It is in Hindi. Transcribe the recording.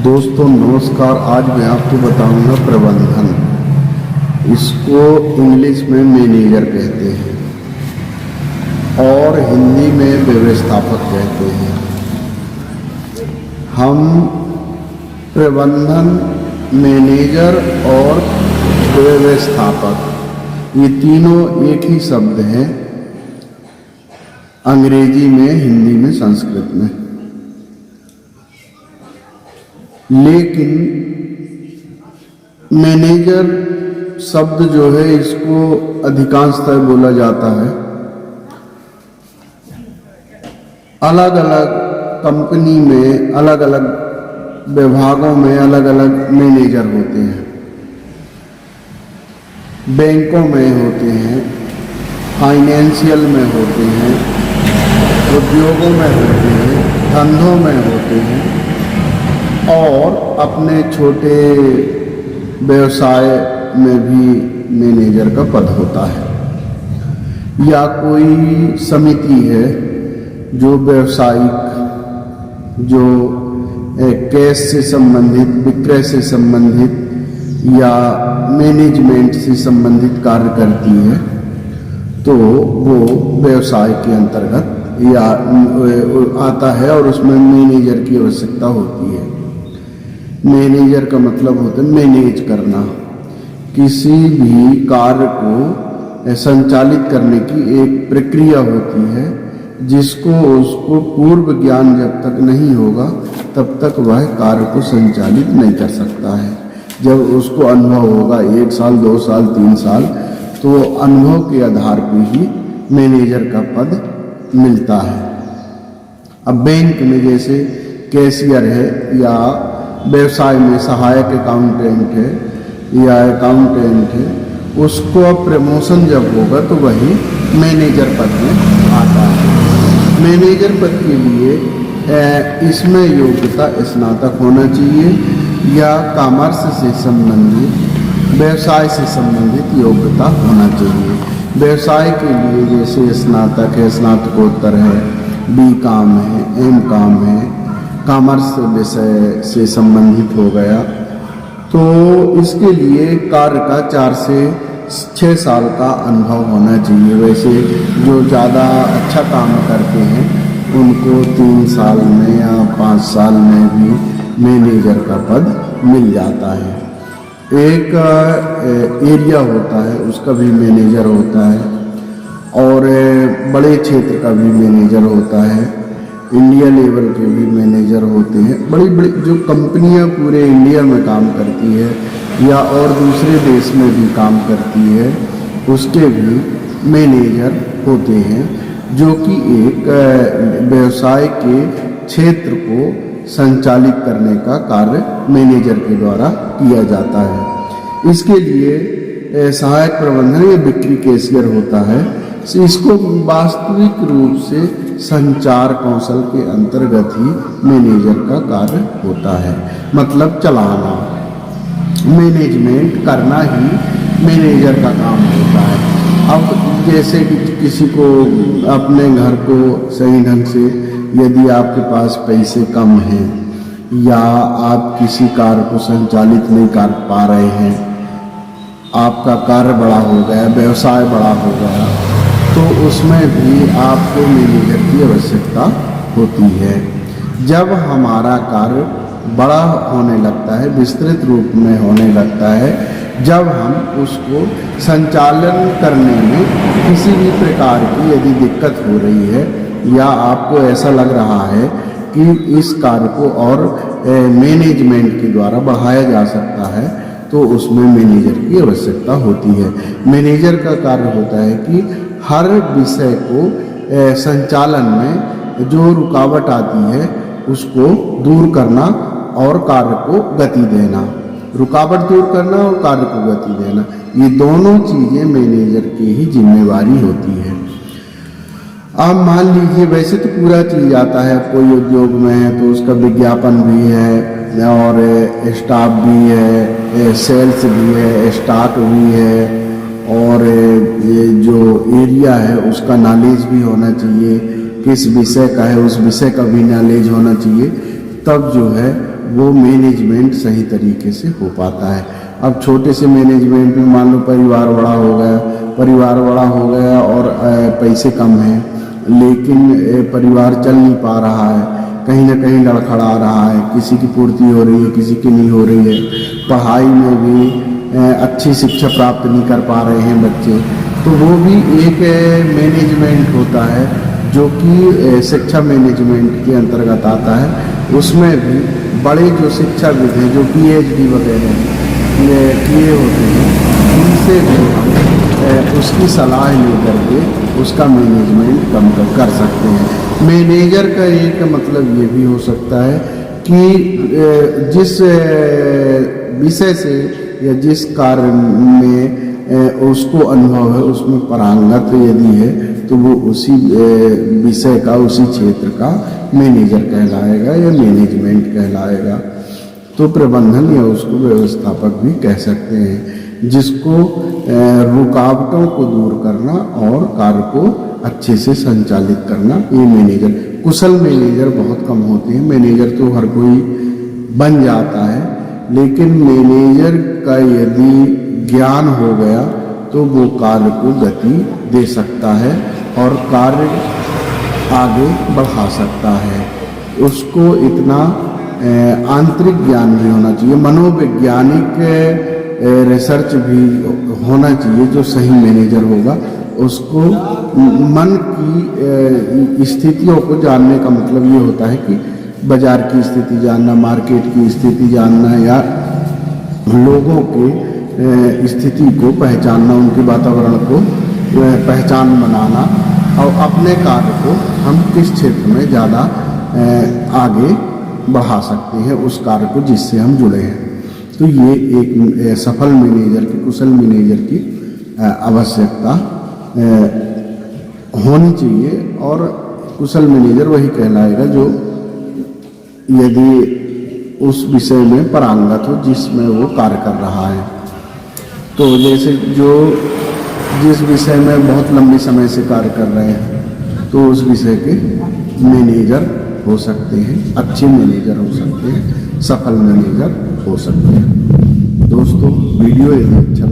दोस्तों नमस्कार। आज मैं आपको बताऊंगा प्रबंधन। इसको इंग्लिश में मैनेजर कहते हैं और हिंदी में व्यवस्थापक कहते हैं। हम प्रबंधन, मैनेजर और व्यवस्थापक ये तीनों एक ही शब्द हैं, अंग्रेजी में, हिंदी में, संस्कृत में। लेकिन मैनेजर शब्द जो है इसको अधिकांशतः बोला जाता है अलग अलग कंपनी में, अलग अलग विभागों में अलग अलग मैनेजर होते हैं। बैंकों में होते हैं, फाइनेंशियल में होते हैं, उद्योगों में होते हैं, धंधों में होते हैं और अपने छोटे व्यवसाय में भी मैनेजर का पद होता है। या कोई समिति है जो व्यावसायिक, जो कैश से संबंधित, विक्रय से संबंधित या मैनेजमेंट से संबंधित कार्य करती है, तो वो व्यवसाय के अंतर्गत या आता है और उसमें मैनेजर की आवश्यकता होती है। मैनेजर का मतलब होता है मैनेज करना, किसी भी कार्य को संचालित करने की एक प्रक्रिया होती है जिसको उसको पूर्व ज्ञान जब तक नहीं होगा तब तक वह कार्य को संचालित नहीं कर सकता है। जब उसको अनुभव होगा 1 साल, 2 साल, 3 साल, तो अनुभव के आधार पर ही मैनेजर का पद मिलता है। अब बैंक में जैसे कैशियर है या व्यवसाय में सहायक अकाउंटेंट है या अकाउंटेंट है, उसको अब प्रमोशन जब होगा तो वही मैनेजर पद में आता है। मैनेजर पद के लिए इसमें योग्यता स्नातक होना चाहिए या कॉमर्स से संबंधित, व्यवसाय से संबंधित योग्यता होना चाहिए। व्यवसाय के लिए जैसे स्नातक है, स्नातकोत्तर है, B.Com है, M.Com है, कॉमर्स विषय से संबंधित हो गया, तो इसके लिए कार्य का 4 से 6 साल का अनुभव होना चाहिए। वैसे जो ज़्यादा अच्छा काम करते हैं उनको 3 साल में या 5 साल में भी मैनेजर का पद मिल जाता है। एक एरिया होता है उसका भी मैनेजर होता है और बड़े क्षेत्र का भी मैनेजर होता है, इंडिया लेवल के भी मैनेजर होते हैं। बड़ी बड़ी जो कंपनियां पूरे इंडिया में काम करती है या और दूसरे देश में भी काम करती है, उसके भी मैनेजर होते हैं जो कि एक व्यवसाय के क्षेत्र को संचालित करने का कार्य मैनेजर के द्वारा किया जाता है। इसके लिए सहायक प्रबंधन या बिक्री कैशियर होता है। इसको वास्तविक रूप से संचार कौशल के अंतर्गत ही मैनेजर का कार्य होता है, मतलब चलाना, मैनेजमेंट करना ही मैनेजर का काम होता है। अब जैसे कि किसी को अपने घर को सही ढंग से, यदि आपके पास पैसे कम हैं या आप किसी कार्य को संचालित नहीं कर पा रहे हैं, आपका कार्य बड़ा हो गया, व्यवसाय बड़ा हो गया, तो उसमें भी आपको मैनेजर की आवश्यकता होती है। जब हमारा कार्य बड़ा होने लगता है, विस्तृत रूप में होने लगता है, जब हम उसको संचालन करने में किसी भी प्रकार की यदि दिक्कत हो रही है या आपको ऐसा लग रहा है कि इस कार्य को और मैनेजमेंट के द्वारा बढ़ाया जा सकता है, तो उसमें मैनेजर की आवश्यकता होती है। मैनेजर का कार्य होता है कि हर विषय को संचालन में जो रुकावट आती है उसको दूर करना और कार्य को गति देना, रुकावट दूर करना और कार्य को गति देना, ये दोनों चीज़ें मैनेजर की ही जिम्मेवारी होती है। आप मान लीजिए वैसे तो पूरा चीज आता है, कोई उद्योग में है तो उसका विज्ञापन भी है और स्टाफ भी है, सेल्स भी है, स्टॉक भी है और ये जो एरिया है उसका नॉलेज भी होना चाहिए, किस विषय का है उस विषय का भी नॉलेज होना चाहिए, तब जो है वो मैनेजमेंट सही तरीके से हो पाता है। अब छोटे से मैनेजमेंट में मान लो परिवार बड़ा हो गया और पैसे कम हैं, लेकिन परिवार चल नहीं पा रहा है, कहीं ना कहीं लड़खड़ा रहा है, किसी की पूर्ति हो रही है, किसी की नहीं हो रही है, पढ़ाई में भी अच्छी शिक्षा प्राप्त नहीं कर पा रहे हैं बच्चे, तो वो भी एक मैनेजमेंट होता है जो कि शिक्षा मैनेजमेंट के अंतर्गत आता है। उसमें भी बड़े जो शिक्षाविद हैं जो PhD वगैरह किए होते हैं, उनसे भी हम उसकी सलाह लेकर के उसका मैनेजमेंट कम कर सकते हैं। मैनेजर का एक मतलब ये भी हो सकता है कि जिस विषय से या जिस कार्य में उसको अनुभव है, उसमें पारंगत यदि है, तो वो उसी विषय का, उसी क्षेत्र का मैनेजर कहलाएगा या मैनेजमेंट कहलाएगा। तो प्रबंधन या उसको व्यवस्थापक भी कह सकते हैं, जिसको रुकावटों को दूर करना और कार्य को अच्छे से संचालित करना, ये मैनेजर। कुशल मैनेजर बहुत कम होते हैं। मैनेजर तो हर कोई बन जाता है, लेकिन मैनेजर का यदि ज्ञान हो गया तो वो कार्य को गति दे सकता है और कार्य आगे बढ़ा सकता है। उसको इतना आंतरिक ज्ञान भी होना चाहिए, मनोवैज्ञानिक रिसर्च भी होना चाहिए। जो सही मैनेजर होगा उसको मन की स्थितियों को जानने का मतलब ये होता है कि बाजार की स्थिति जानना, मार्केट की स्थिति जानना, या लोगों के स्थिति को पहचानना, उनके वातावरण को पहचान बनाना, और अपने कार्य को हम किस क्षेत्र में ज़्यादा आगे बढ़ा सकते हैं, उस कार्य को जिससे हम जुड़े हैं। तो ये एक सफल मैनेजर की, कुशल मैनेजर की आवश्यकता होनी चाहिए। और कुशल मैनेजर वही कहलाएगा जो यदि उस विषय में पारंगत हो जिसमें वो कार्य कर रहा है। तो जैसे जो जिस विषय में बहुत लंबे समय से कार्य कर रहे हैं, तो उस विषय के मैनेजर हो सकते हैं, अच्छे मैनेजर हो सकते हैं, सफल मैनेजर हो सकते हैं। दोस्तों, वीडियो यदि अच्छा